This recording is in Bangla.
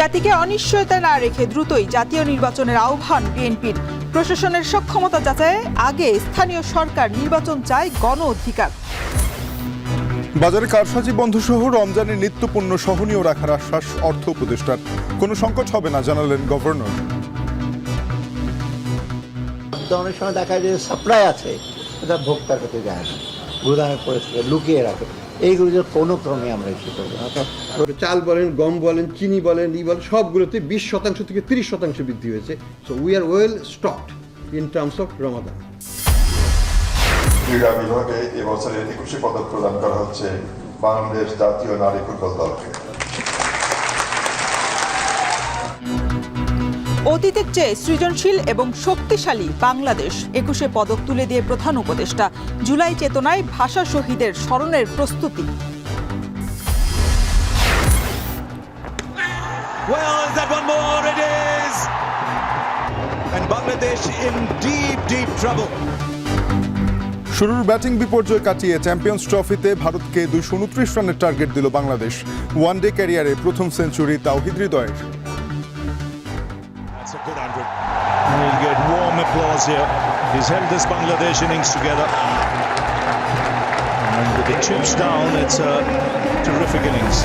জাতিকে অনিশ্চয়তা না রেখে দ্রুতই জাতীয় নির্বাচনের আহ্বান বিএনপির। প্রশাসনের সক্ষমতা যাচাইয়ে আগে স্থানীয় সরকার নির্বাচন চায় গণ অধিকার। বাজারে কারসাজি বন্ধ সহ রমজানের নিত্যপণ্য সহনীয় রাখার আশ্বাস অর্থ উপদেষ্টার। কোনো সংকট হবে না জানালেন গভর্নর। অনেক সময় দেখা যায় যে সাপ্লাই আছে, এটা ভোক্তার কাছে যায় না, গুদামের পরিস্থিতি লুকিয়ে রাখে। এইগুলো যে কোনো ক্রমে আমরা ইস্যু করবো না। চাল বলেন, গম বলেন, চিনি বলেন, বলেন, সবগুলোতে 20% থেকে 30% বৃদ্ধি হয়েছে। So we are well stocked in terms of Ramadan. ক্রীড়া বিভাগে এবছরের 21 পদক প্রদান করা হচ্ছে বাংলাদেশ জাতীয় নারী ফুটবল দলকে। অতীতের চেয়ে সৃজনশীল এবং শক্তিশালী বাংলাদেশ, 21 পদক তুলে দিয়ে প্রধান উপদেষ্টা। জুলাই চেতনায় ভাষা শহীদের স্মরণের প্রস্তুতি। Well, is that one more? It is! And Bangladesh in deep trouble. শুরুর ব্যাটিং বিপর্যয় কাটিয়ে চ্যাম্পিয়ন্স ট্রফিতে ভারতকে 229 রানের টার্গেট দিল বাংলাদেশ। ওয়ানডে ক্যারিয়ারে প্রথম সেঞ্চুরি তাওহিদ হৃদয়ের। That's a good 100. He'll get warm applause here. He's held this Bangladesh innings together. And with the chips down, it's a terrific innings.